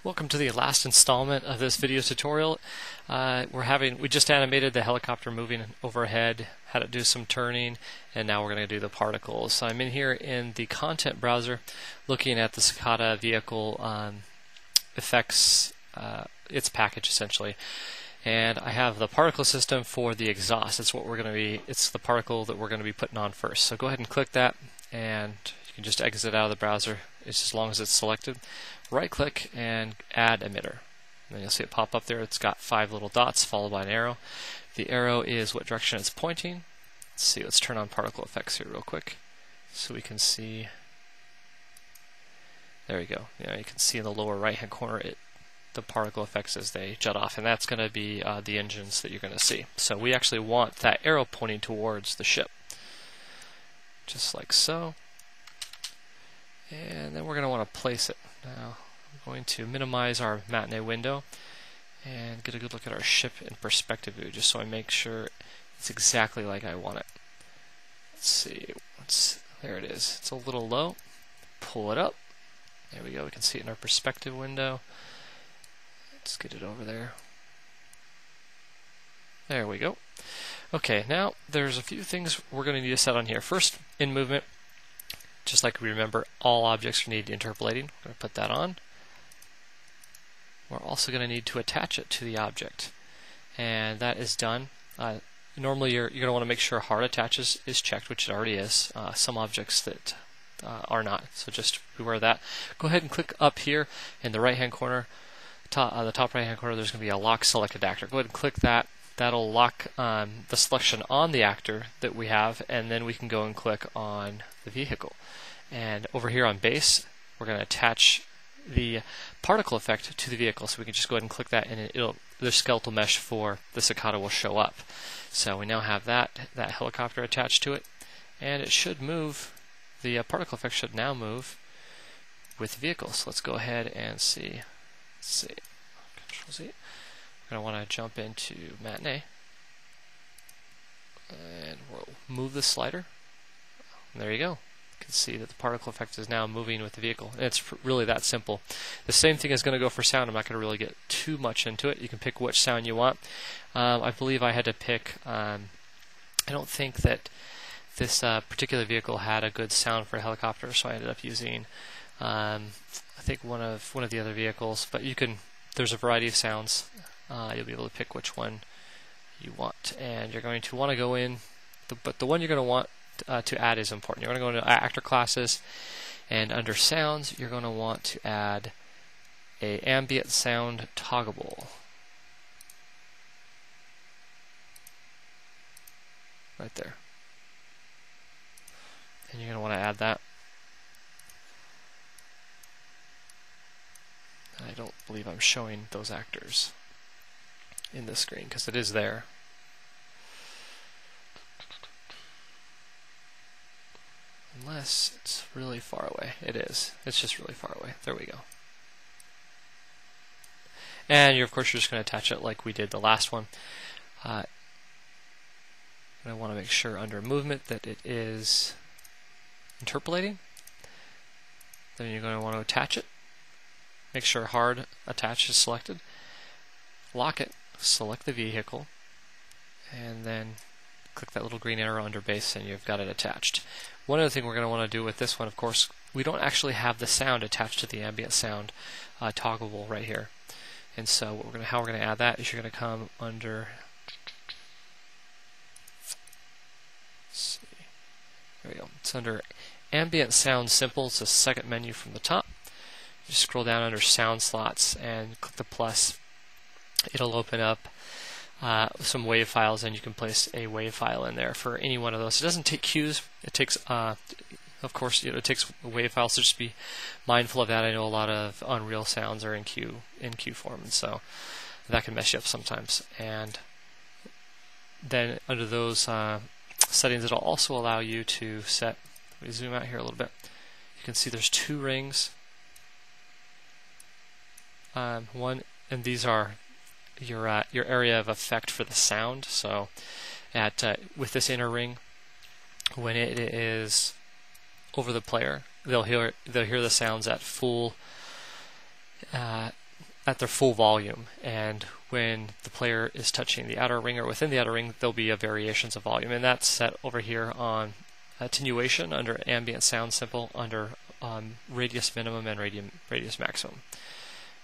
Welcome to the last installment of this video tutorial. We just animated the helicopter moving overhead, had it do some turning, and now we're going to do the particles. So I'm in here in the content browser looking at the Cicada vehicle effects, its package essentially. And I have the particle system for the exhaust. It's the particle that we're going to be putting on first. So go ahead and click that, and you can just exit out of the browser. It's as long as it's selected. Right click and add emitter. And then you'll see it pop up there. It's got 5 little dots followed by an arrow. The arrow is what direction it's pointing. Let's see, let's turn on particle effects here real quick so we can see. There we go. You can see in the lower right hand corner the particle effects as they jut off, and that's going to be the engines that you're going to see. So we actually want that arrow pointing towards the ship, just like so. And then we're going to want to place it. Now I'm going to minimize our Matinee window and get a good look at our ship in perspective view, just so I make sure it's exactly like I want it. Let's see. There it is. It's a little low. Pull it up. There we go. We can see it in our perspective window. Let's get it over there. There we go. Okay, now there's a few things we're going to need to set on here. First, in movement, just like we remember, all objects need interpolating. We're going to put that on. We're also going to need to attach it to the object, and that is done. Normally you're going to want to make sure hard attaches is checked, which it already is. Some objects that are not, so just beware of that. Go ahead and click up here in the right hand corner, the top right hand corner. There's going to be a lock selected actor. Go ahead and click that. That'll lock the selection on the actor that we have, and then we can go and click on the vehicle. And over here on base, we're going to attach the particle effect to the vehicle. So we can just go ahead and click that, and the skeletal mesh for the Cicada will show up. So we now have that helicopter attached to it, and it should move. The particle effect should now move with the vehicle. So let's go ahead and see. Let's see. Control Z. We're going to want to jump into Matinee, and we'll move the slider. And there you go. You can see that the particle effect is now moving with the vehicle. And it's really that simple. The same thing is going to go for sound. I'm not going to really get too much into it. You can pick which sound you want. I believe I had to pick. I don't think that this particular vehicle had a good sound for a helicopter, so I ended up using I think one of the other vehicles. But you can. There's a variety of sounds. You'll be able to pick which one you want, and you're going to want to go in. But the one you're going to want to add is important. You're going to go into actor classes, and under sounds, you're going to want to add a ambient sound toggable. Right there. And you're going to want to add that. I don't believe I'm showing those actors in this screen because it is there. Unless it's really far away. It is. It's just really far away. There we go. And of course you're just going to attach it like we did the last one. I want to make sure under movement that it is interpolating. Then you're going to want to attach it. Make sure hard attach is selected. Lock it. Select the vehicle. And then click that little green arrow under base, and you've got it attached. One other thing we're going to want to do with this one, of course, we don't actually have the sound attached to the ambient sound toggable right here. And so how we're going to add that is you're going to come under. Let's see. There we go. It's under ambient sound simple. It's the second menu from the top. Just scroll down under sound slots and click the plus. It'll open up some WAV files, and you can place a WAV file in there for any one of those. It doesn't take cues. It takes, of course, it takes WAV files, so just be mindful of that. I know a lot of Unreal sounds are in cue form, and so that can mess you up sometimes. And then under those settings, it'll also allow you to set. Let me zoom out here a little bit. You can see there's 2 rings. One, and these are your area of effect for the sound. So with this inner ring, when it is over the player, they'll hear the sounds at full at their full volume, and when the player is touching the outer ring or within the outer ring, there'll be variations of volume, and that's set over here on attenuation under ambient sound sample under radius minimum and radius maximum,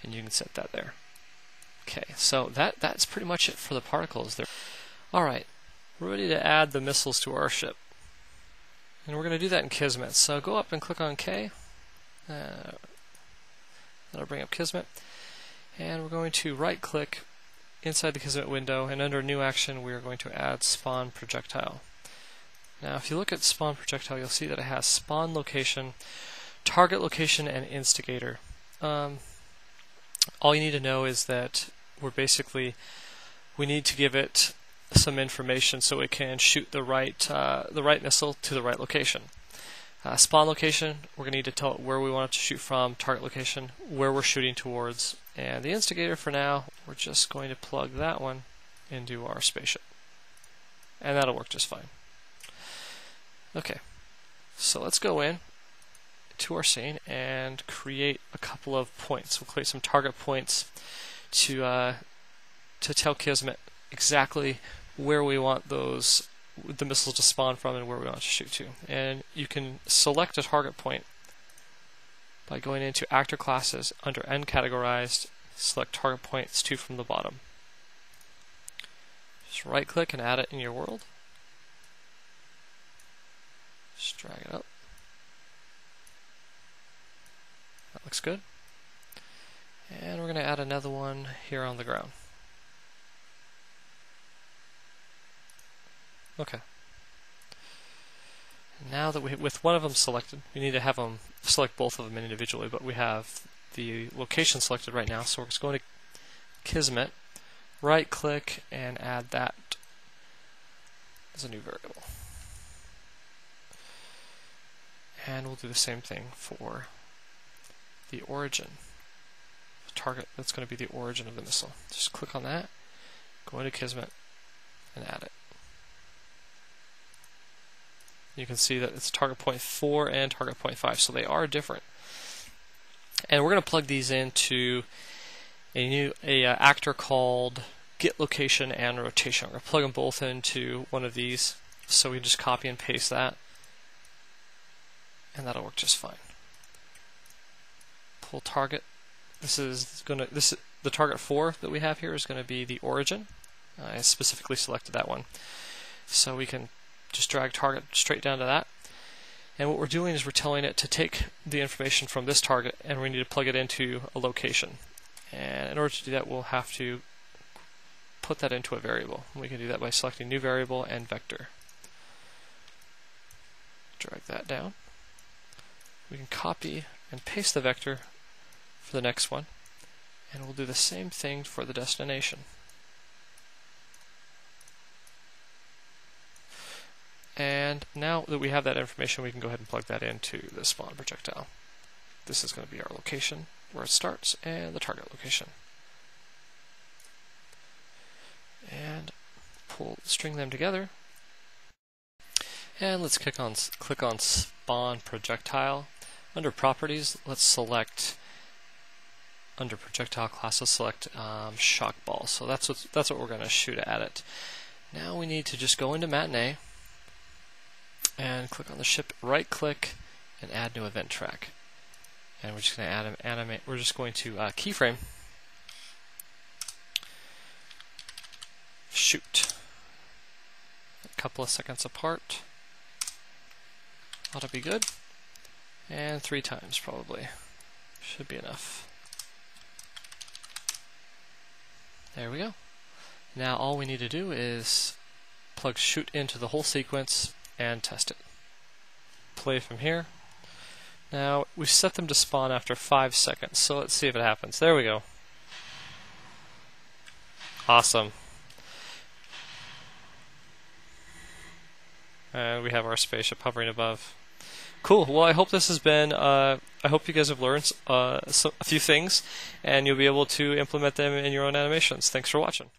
and you can set that there. Okay, so that's pretty much it for the particles there. Alright, we're ready to add the missiles to our ship, and we're going to do that in Kismet. So go up and click on K. That'll bring up Kismet, and we're going to right click inside the Kismet window, and under new action we're going to add spawn projectile. Now if you look at spawn projectile, you'll see that it has spawn location, target location, and instigator. All you need to know is that we need to give it some information so it can shoot the right missile to the right location. Spawn location, we're going to need to tell it where we want it to shoot from, target location, where we're shooting towards, and the instigator for now, we're just going to plug that one into our spaceship. And that'll work just fine. Okay, so let's go in to our scene and create a couple of points. We'll create some target points to tell Kismet exactly where we want the missiles to spawn from and where we want to shoot to. And you can select a target point by going into actor classes, under end categorized, select target points 2 from the bottom. Just right click and add it in your world. Just drag it up. That looks good. And we're going to add another one here on the ground. Okay. Now that with one of them selected, we need to have them select both of them individually, but we have the location selected right now, so we're just going to Kismet, right click, and add that as a new variable. And we'll do the same thing for the origin. The target, that's going to be the origin of the missile. Just click on that, go into Kismet, and add it. You can see that it's target point 4 and target point 5, so they are different. And we're going to plug these into a actor called get location and rotation. We're going to plug them both into one of these, so we can just copy and paste that, and that'll work just fine. Pull target. The target 4 that we have here is going to be the origin. I specifically selected that one, so we can just drag target straight down to that. And what we're doing is we're telling it to take the information from this target and we need to plug it into a location. And in order to do that, we'll have to put that into a variable. We can do that by selecting new variable and vector. Drag that down. We can copy and paste the vector for the next one, and we'll do the same thing for the destination. And now that we have that information, we can go ahead and plug that into the spawn projectile. This is going to be our location, where it starts, and the target location. And string them together. And let's click on spawn projectile. Under properties, let's select, under projectile classes, select shock ball. So that's what we're going to shoot at it. Now we need to just go into Matinee and click on the ship, right click, and add new event track. And we're just going to add an animate. We're just going to keyframe, shoot, a couple of seconds apart. Ought to be good, and 3 times probably should be enough. There we go. Now all we need to do is plug shoot into the whole sequence and test it. Play from here. Now we set them to spawn after 5 seconds, so let's see if it happens. There we go. Awesome. And we have our spaceship hovering above. Cool. Well, I hope this has been, I hope you guys have learned a few things, and you'll be able to implement them in your own animations. Thanks for watching.